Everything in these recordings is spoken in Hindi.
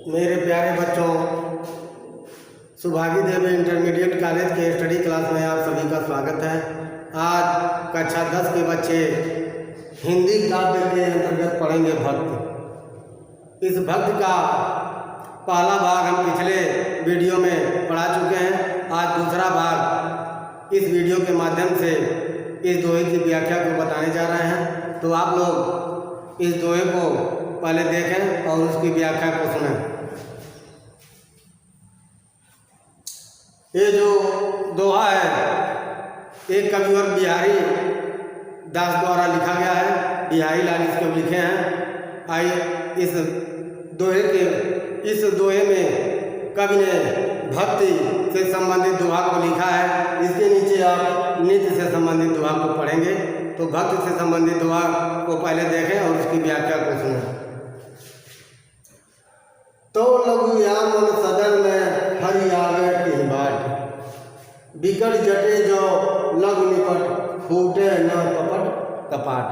मेरे प्यारे बच्चों, सुभागी देवी इंटरमीडिएट कॉलेज के स्टडी क्लास में आप सभी का स्वागत है। आज कक्षा 10 के बच्चे हिंदी काव्य के अंतर्गत पढ़ेंगे भक्त। इस भक्त का पहला भाग हम पिछले वीडियो में पढ़ा चुके हैं। आज दूसरा भाग इस वीडियो के माध्यम से इस दोहे की व्याख्या को बताने जा रहे हैं। तो आप लोग इस दोहे को पहले देखें और उसकी व्याख्या को सुनें। ये जो दोहा है एक कविवर बिहारी दास द्वारा लिखा गया है। बिहारी लाल इसको लिखे हैं। आइए इस दोहे में कवि ने भक्ति से संबंधित दोहा को लिखा है। इसके नीचे आप नित्य से संबंधित दोहा को पढ़ेंगे। तो भक्ति से संबंधित दोहा को पहले देखें और उसकी व्याख्या को सुनें। तो लघु या मन सदन में हरि आवे की बाट, बिकट जटे जो लघु निपट, फूटे न कपट कपाट।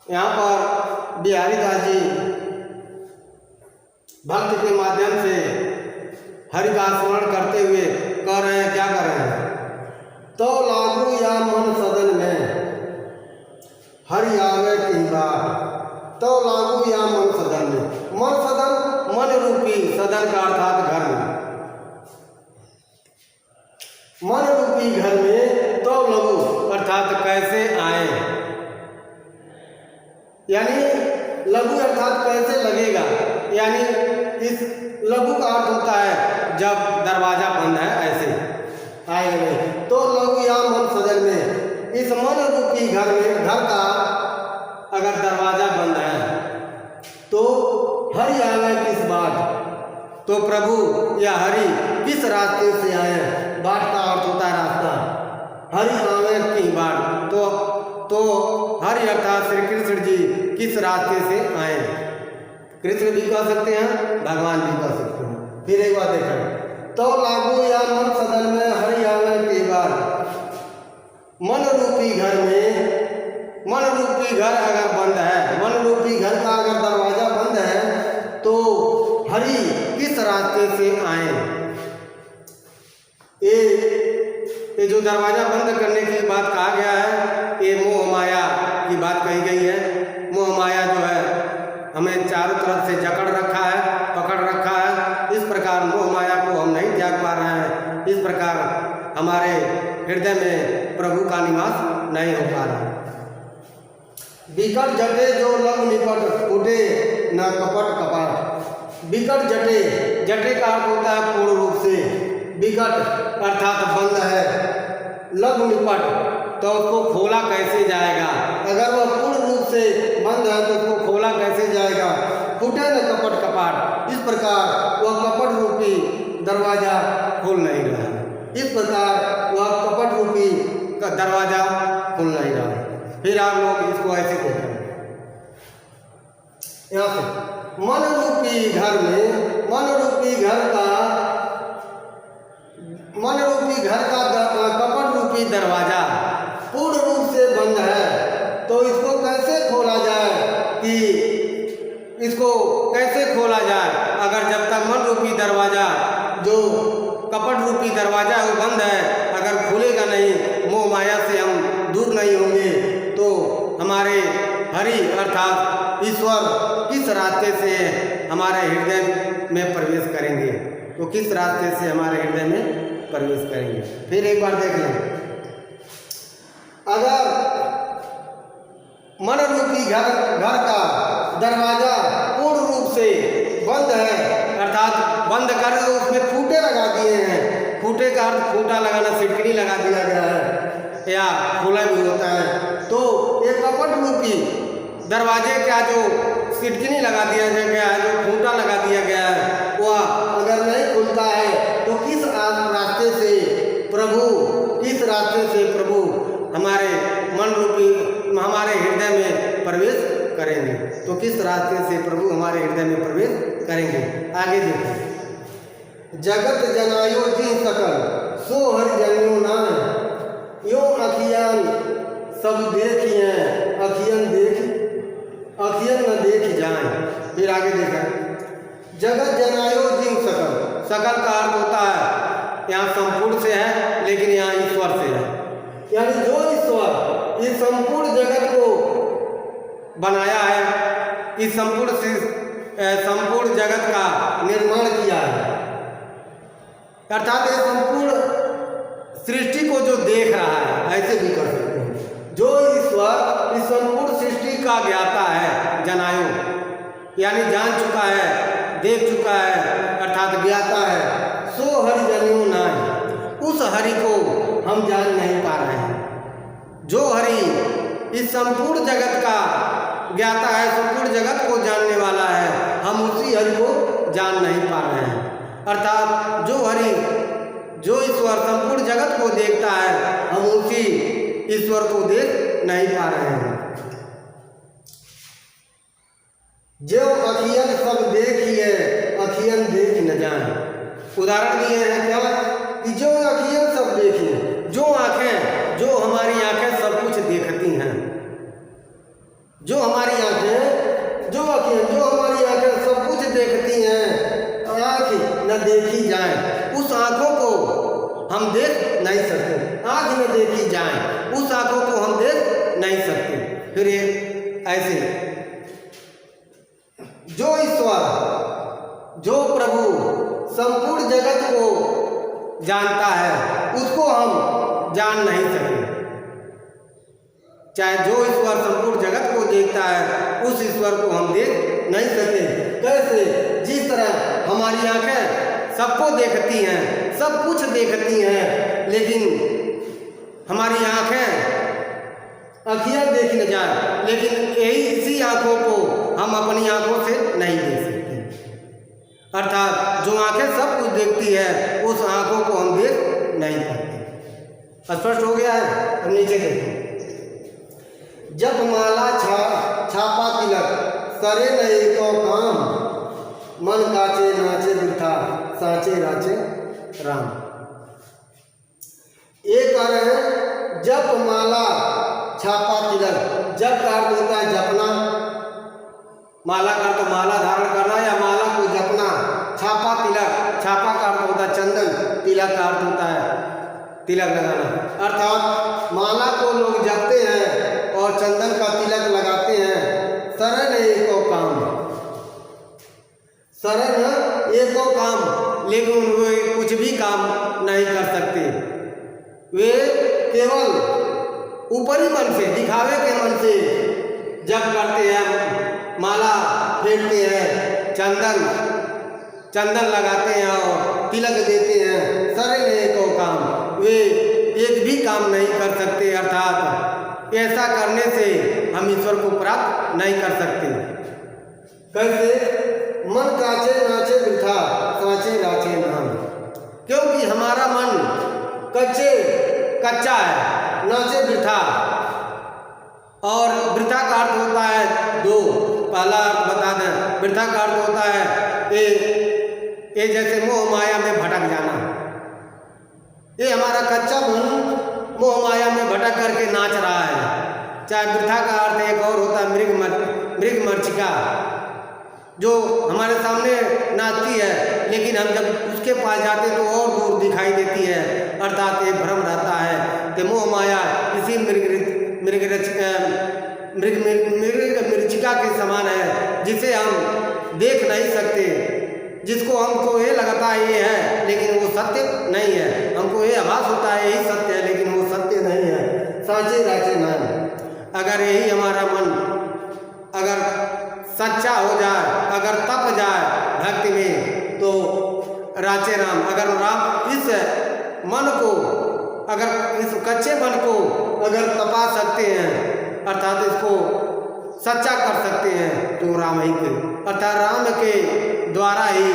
यहाँ पर बिहारी दास जी भक्त के माध्यम से हरि का स्मरण करते हुए कह रहे हैं, क्या कर रहे हैं? तो लागू या मन सदन में हरि आवे की बाट, तो लागू या मन सदन में। मन सदन मन रूपी सदन का अर्थात घर में, मन रूपी घर में तो लघु अर्थात कैसे आए, यानी लघु अर्थात कैसे लगेगा, यानी इस लघु का अर्थ होता है जब दरवाजा बंद है ऐसे आएंगे। तो लघु या मन सदन में, इस मन रूपी घर में, घर का अगर दरवाजा बंद है तो हरि आवे किस बाट, तो प्रभु या हरि किस रास्ते से आए। बाट का अर्थ होता है रास्ता। हरि आवे की बाट, तो हरि अर्थात श्री कृष्ण जी किस रास्ते से आए। कृष्ण भी कह सकते हैं, भगवान भी कह सकते हैं। फिर एक बार देखें, तो लागू या मन सदन में हरि आवे की बाट, मन रूपी घर में, मन रूपी घर अगर बंद है, मन रूपी घर का अगर दरवाजा बंद है तो हरि किस रास्ते से आए। ये जो दरवाजा बंद करने की बात कहा गया है, ये मोह माया की बात कही गई है। मोह माया जो है हमें चारों तरफ से जकड़ रखा है, पकड़ रखा है। इस प्रकार मोह माया को हम नहीं त्याग पा रहे हैं। इस प्रकार हमारे हृदय में प्रभु का निवास नहीं हो पा रहा। बिकट जटे जो लघु निपट, फूटे न कपट कपाट। बिकट जटे, जटे का अर्थ होता है पूर्ण रूप से। बिकट अर्थात बंद है। लघु निपट, तो उसको खोला कैसे जाएगा। अगर वह पूर्ण रूप से बंद है तो उसको खोला कैसे जाएगा। फूटे न कपट कपाट, इस प्रकार वह कपट रूपी दरवाजा खोल नहीं रहा है। इस प्रकार वह कपट रूपी दरवाजा खोल नहीं रहा है। फिर आप लोग इसको ऐसे देखें, यहाँ से मन रूपी घर में, मन रूपी घर का, मन रूपी घर का कपट रूपी दरवाजा पूर्ण रूप से बंद है। तो इसको कैसे खोला जाए, कि इसको कैसे खोला जाए। अगर जब तक मन रूपी दरवाजा, जो कपट रूपी दरवाजा है वो बंद है, अगर खुलेगा नहीं, मोह माया से हम दूर नहीं होंगे, तो हमारे हरि अर्थात ईश्वर किस रास्ते से हमारे हृदय में प्रवेश करेंगे। तो किस रास्ते से हमारे हृदय में प्रवेश करेंगे। फिर एक बार देख लें, अगर मन रूपी घर का दरवाजा पूर्ण रूप से बंद है, अर्थात बंद कर उसमें फूटे लगा दिए हैं। फूटे का अर्थ फूटा लगाना, सिटकनी लगा दिया गया है या खोला भी होता है। तो ये कपट रूपी दरवाजे का जो सिटकनी लगा दिया गया है, जो फूटा लगा दिया गया है, वह अगर नहीं खुलता है तो किस रास्ते से प्रभु, किस रास्ते से प्रभु हमारे मन रूपी, हमारे हृदय में प्रवेश करेंगे। तो किस रास्ते से प्रभु हमारे हृदय में प्रवेश करेंगे। आगे देखिए, जगत जनायो जी सकल, सो हरि जनियो नाय, यो अखियान सब देखिए, अखियन देख, अखियन न देख जाए। फिर आगे देखा, जगत जनायो जीव सकल। सकल का अर्थ होता है यहाँ संपूर्ण से है, लेकिन यहाँ ईश्वर से है। यानी जो ईश्वर इस संपूर्ण जगत को बनाया है, इस संपूर्ण जगत का निर्माण किया है, अर्थात ये संपूर्ण सृष्टि को जो देख रहा है, ऐसे भी कर सकते हैं। जो ईश्वर इस संपूर्ण सृष्टि का ज्ञाता है, जनायो यानी जान चुका है, देख चुका है, अर्थात ज्ञाता है। सो हरि जनियो नाय, उस हरि को हम जान नहीं पा रहे हैं। जो हरि इस संपूर्ण जगत का ज्ञाता है, संपूर्ण जगत को जानने वाला है, हम उसी हरि को जान नहीं पा रहे हैं। अर्थात जो हरि, जो ईश्वर संपूर्ण जगत को देखता है, हम उसी ईश्वर को देख नहीं पा रहे हैं। जो अखियन सब देखिए, अखियन देख न जाए। उदाहरण दिए हैं क्या कि जो अखियन सब देखिए, जो आंखें, जो हमारी आंखें सब कुछ देखती हैं, जो हमारी आंखें, जो आंखें, जो हमारी आंखें सब कुछ देखती हैं, आँख न देखी जाए, उस आँखों को हम देख नहीं सकते। आँख न देखी जाए, उस आँखों को हम देख नहीं सकते। फिर ये ऐसे जो ईश्वर, जो प्रभु संपूर्ण जगत को जानता है, उसको हम जान नहीं सके। चाहे जो ईश्वर संपूर्ण जगत को देखता है, उस ईश्वर को हम देख नहीं सके। कैसे? जिस तरह हमारी आंखें सबको देखती हैं, सब कुछ देखती हैं, लेकिन हमारी आंखें, अखियाँ देख न जाए, लेकिन यही इसी आंखों को हम अपनी आंखों से नहीं देख सकते। अर्थात जो आंखें सब कुछ देखती है, उस आंखों को हम देख नहीं पाते। स्पष्ट हो गया है? अब नीचे देखो। जब माला छापा तिलक, करे नहीं तो काम, मन काचे नाचे वृथा, साचे राचे राम। एक अर्थ है जप माला छापा तिलक। जप का अर्थ होता है जपना, माला का अर्थ माला धारण करना या माला को जपना। छापा तिलक, छापा का अर्थ होता है चंदन, तिलक का अर्थ होता है तिलक लगाना। अर्थात माला को लोग जपते हैं और चंदन का तिलक लगाते हैं। शरण एको काम, शरण एको काम, लेकिन वे कुछ भी काम नहीं कर सकते। वे केवल ऊपरी मन से, दिखावे के मन से जप करते हैं, माला फेरते हैं, चंदन लगाते हैं और तिलक देते हैं। शरण एको काम, वे एक भी काम नहीं कर सकते। अर्थात ऐसा करने से हम ईश्वर को प्राप्त नहीं कर सकते। कैसे? मन काचे नाचे वृथा, साचे राचे नाम। क्योंकि हमारा मन कच्चा है, नाचे वृथा। और वृथा का अर्थ होता है दो, पहला अर्थ बता दें। वृथा का अर्थ होता है ये जैसे मोह माया में भटक जाना। ये हमारा कच्चा मन मोह माया में भटक करके नाच रहा है। चाहे वृथा का अर्थ एक और होता है मृग मरीचिका, जो हमारे सामने नाचती है, लेकिन हम जब उसके पास जाते तो और दूर दिखाई देती है। अर्थात ये भ्रम रहता है कि मोह माया इसी मृग मरीचिका के समान है, जिसे हम देख नहीं सकते, जिसको हमको ये लगता है ये है, लेकिन वो सत्य नहीं है। हमको ये आभास होता है यही सत्य है, लेकिन वो सत्य नहीं है। साचे राचे नाम। अगर यही हमारा मन अगर सच्चा हो जाए, अगर तप जाए भक्ति में, तो राचे राम। अगर राम इस मन को, अगर इस कच्चे मन को अगर तपा सकते हैं, अर्थात इसको सच्चा कर सकते हैं, तो राम ही के, अर्थात राम के द्वारा ही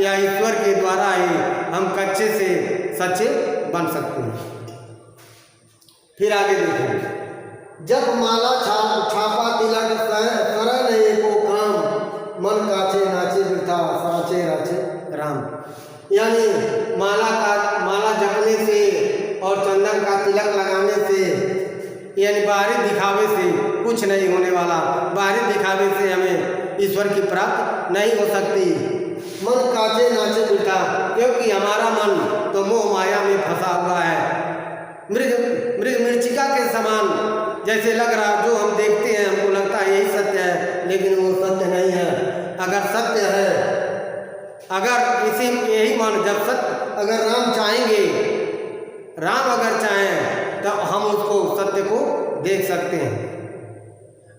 या ईश्वर के द्वारा ही हम कच्चे से सच्चे बन सकते हैं। फिर आगे देखें। जब माला छापा तिलक, शरण एको काम, मन काचे नाचे वृथा, साचे राचे राम। यानी माला जपने से और चंदन का तिलक लगाने से, यानी बाहरी दिखावे से कुछ नहीं होने वाला। बाहरी दिखावे से हमें ईश्वर की प्राप्ति नहीं हो सकती। मन काचे नाचे बिठा, क्योंकि हमारा मन तो मोह माया में फंसा हुआ है। मृग मृचिका के समान जैसे लग रहा, जो हम देखते हैं हमको लगता है यही सत्य है, लेकिन वो सत्य नहीं है। अगर सत्य है, अगर इसी यही मान, जब सत्य अगर राम चाहेंगे, राम अगर चाहें तो हम उसको सत्य को देख सकते हैं।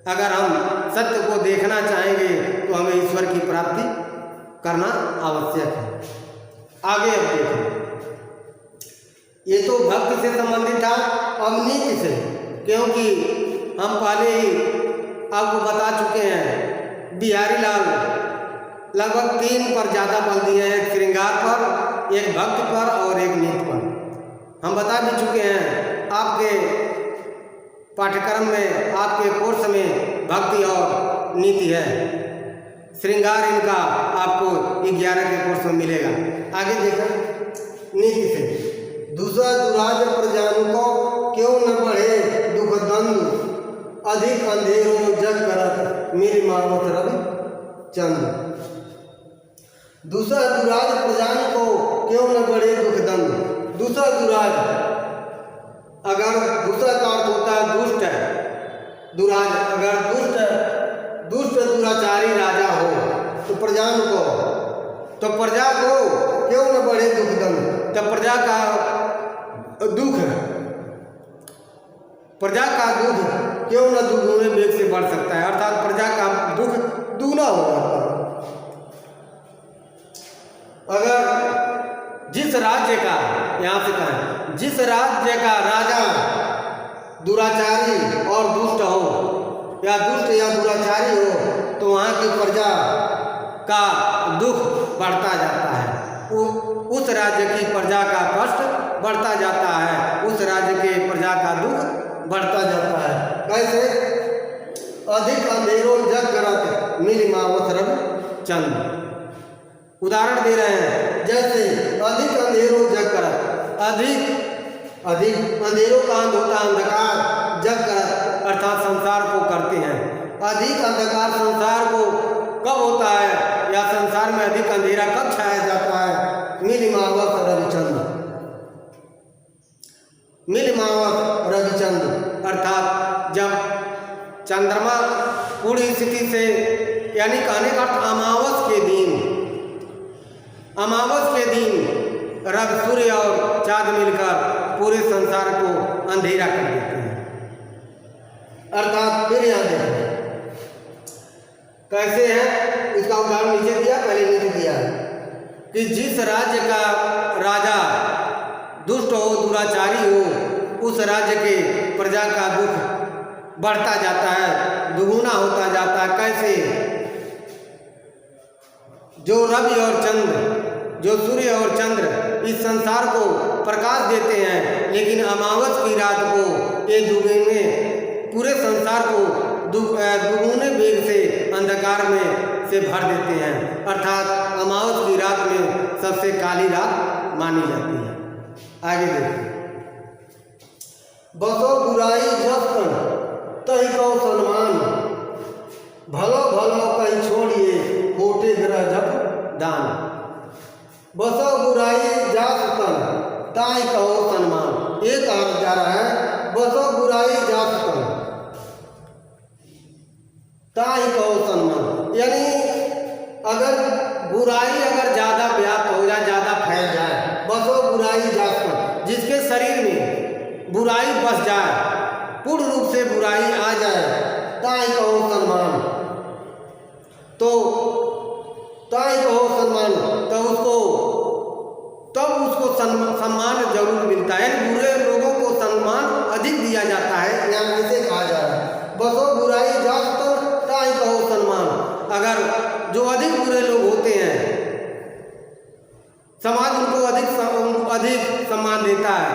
अगर हम सत्य को देखना चाहेंगे तो हमें ईश्वर की प्राप्ति करना आवश्यक है। आगे अब देखो, ये तो भक्ति से संबंधित था। अब नीति से, क्योंकि हम पहले ही आपको बता चुके हैं, बिहारी लाल लगभग 3 पर ज़्यादा बल दिए हैं, एक श्रृंगार पर, एक भक्ति पर और एक नीति पर। हम बता भी चुके हैं आपके पाठ्यक्रम में, आपके कोर्स में भक्ति और नीति है। श्रृंगार इनका आपको 11 के कोर्स में मिलेगा। आगे देखा नीति से, दूसरा दुराज प्रजानु को क्यों न बढ़े दुख दंड, अधिक अंधेरों जग करत मेरी मावत रवि चंद। दूसरा दुराज प्रजान को क्यों न बढ़े दुख दंड। दूसरा दुराज, अगर दूसरा का अर्थ होता है दुष्ट है, दुराज अगर दुष्ट दुराचारी राजा हो तो प्रजान को, तो प्रजा को क्यों न बढ़े दुख दंड। तो प्रजा का दुख, प्रजा का दुख क्यों न दुगुने वेग से बढ़ सकता है, अर्थात प्रजा का दुख दूना हो जाता है। अगर जिस राज्य का, यहाँ से कहें, जिस राज्य का राजा दुराचारी और दुष्ट हो, या दुष्ट या दुराचारी हो, तो वहाँ की प्रजा का दुख बढ़ता जाता है। उस राज्य की प्रजा का कष्ट बढ़ता जाता है, उस राज्य के प्रजा का दुख बढ़ता जाता है। कैसे? अधिक अंधेरों जग करत मिल मावत रवि चंद। उदाहरण दे रहे हैं, जैसे अधिक अंधेरों जग करत, अधिक अंधेरों का अंत होता है अंधकार, जग करत अर्थात संसार को करते हैं। अधिक अंधकार संसार को कब होता है, या संसार में अधिक अंधेरा कब छाया जाता है? मिलिमावत रविचंद्र, मिलिमावत रविचंद्र अर्थात जब चंद्रमा पूरी स्थिति से, यानी कहने का अर्थ अमावस के दिन, अमावस के दिन रवि, सूर्य और चाँद मिलकर पूरे संसार को अंधेरा कर देते हैं। अर्थात फिर यहाँ देखें कैसे है, इसका उदाहरण नीचे दिया, पहले नीचे दिया है कि जिस राज्य का राजा दुष्ट हो, दुराचारी हो, उस राज्य के प्रजा का दुख बढ़ता जाता है, दुगुना होता जाता है। कैसे? जो रवि और चंद्र, जो सूर्य और चंद्र इस संसार को प्रकाश देते हैं, लेकिन अमावस की रात को ये दुगुने, पूरे संसार को दुगुने वेग से अंधकार में से भर देते हैं। अर्थात अमावस की रात में सबसे काली रात मानी जाती है। आगे देखिए, बसो बुराई जब तही कहो सन्मान, भलो भलो कहीं छोड़िए कोटे ग्रह जब दान। बसो बुराई जात तन ताई कहो सन्मान, ये कहा जा रहा है, बसो बुराई जात तन ताई कहो सन्मान, यानी अगर बुराई अगर ज़्यादा व्याप्त हो जाए, ज़्यादा फैल जाए, बसो बुराई जात तन, जिसके शरीर में बुराई बस जाए, पूर्ण रूप से बुराई आ जाए, ताई कहो सन्मान, तो ताई कहो सन्मान, तो उसको सम्मान जरूर मिलता है। बुरे लोगों को सम्मान अधिक दिया जाता है, यहाँ इसे कहा जा रहा है, बसो बुराई जात तन ताई कहो सन्मान। अगर जो अधिक बुरे लोग होते हैं, समाज उनको अधिक सम्मान देता है।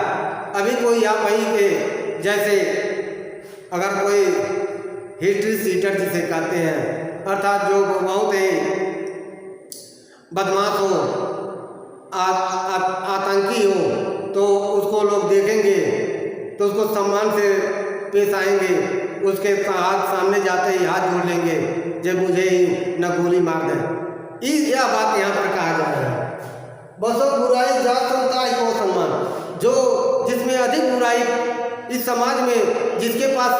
अभी कोई आप वहीं के जैसे अगर कोई हिस्ट्री सीटर जिसे कहते हैं, अर्थात जो बहुत ही बदमाश हो, आतंकी हो, तो उसको लोग देखेंगे तो उसको सम्मान से पेश आएंगे, उसके हाथ सामने जाते ही हाथ जोड़ लेंगे, जब मुझे ही न गोली मार दें। यह बात यहाँ पर कहा जा रहा है। बसो बुराई जात संता को सम्मान, जो जिसमें अधिक बुराई इस समाज में, जिसके पास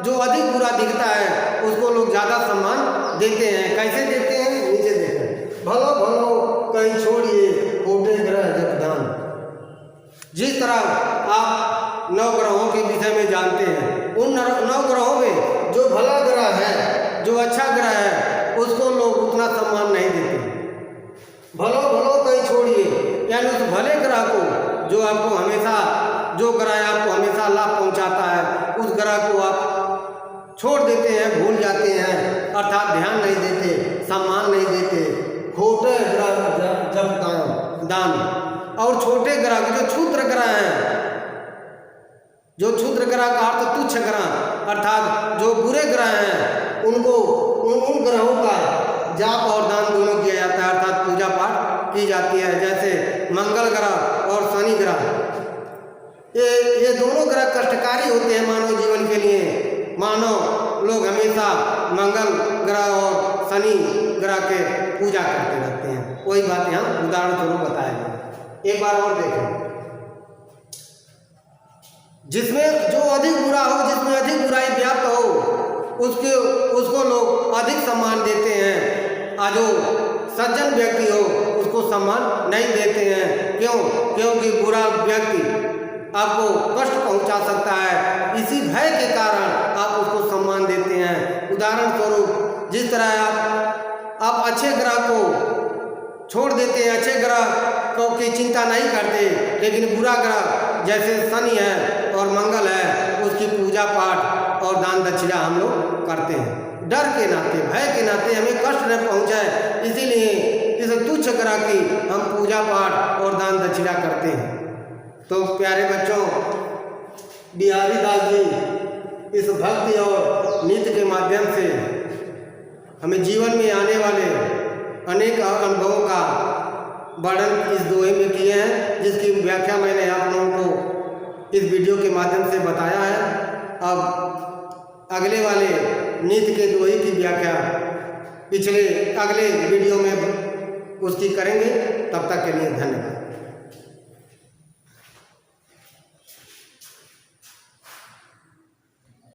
जो अधिक बुरा दिखता है उसको लोग ज़्यादा सम्मान देते हैं। कैसे देते हैं? नीचे देखें। भलो भलो कहीं छोड़िए कोटे ग्रह जब दान। जिस तरह आप नवग्रहों के विषय में जानते हैं, उन नवग्रहों में जो भला ग्रह है, जो अच्छा ग्रह है, उसको लोग उतना सम्मान नहीं देते। भलो भलो कहीं छोड़िए, यानी उस भले ग्रह को, जो आपको हमेशा, जो ग्रह आपको हमेशा लाभ पहुंचाता है, उस ग्रह को आप छोड़ देते हैं, भूल जाते हैं, अर्थात ध्यान नहीं देते, सम्मान नहीं देते। खोटे ग्रह जब दान, और छोटे ग्रह जो क्षुद्र ग्रह हैं, जो क्षुद्र ग्रह का अर्थ तुच्छ ग्रह, अर्थात जो बुरे ग्रह हैं, उनको उन ग्रहों का जाप और दान दोनों किया जाता है, अर्थात पूजा पाठ की जाती है। जैसे मंगल ग्रह और शनि ग्रह, ये दोनों ग्रह कष्टकारी होते हैं मानव जीवन के लिए। मानव लोग हमेशा मंगल ग्रह और शनि ग्रह के पूजा करते रहते हैं। वही बात यहाँ उदाहरण स्वरूप बताया गया। एक बार और देखें, जिसमें जो अधिक बुरा हो, जिसमें अधिक बुराई व्याप्त हो, उसको लोग अधिक सम्मान देते हैं, और जो सज्जन व्यक्ति हो उसको सम्मान नहीं देते हैं। क्यों? क्योंकि बुरा व्यक्ति आपको कष्ट पहुंचा सकता है, इसी भय के कारण आप उसको सम्मान देते हैं। उदाहरण स्वरूप, जिस तरह आप अच्छे ग्रह को छोड़ देते हैं, अच्छे ग्रह की चिंता नहीं करते, लेकिन बुरा ग्रह जैसे शनि है और मंगल है, उसकी पूजा पाठ और दान दक्षिणा हम लोग करते हैं। डर के नाते, भय के नाते, हमें कष्ट न पहुंचाए, इसीलिए इस तुच्छ ग्रह की हम पूजा पाठ और दान दक्षिणा करते हैं। तो प्यारे बच्चों, बिहारी दास जी इस भक्ति और नीति के माध्यम से हमें जीवन में आने वाले अनेक अनुभवों का वर्णन इस दोहे में किए हैं, जिसकी व्याख्या मैंने आप लोगों को इस वीडियो के माध्यम से बताया है। अब अगले वाले नीति के दोहे की व्याख्या अगले वीडियो में उसकी करेंगे। तब तक के लिए धन्यवाद।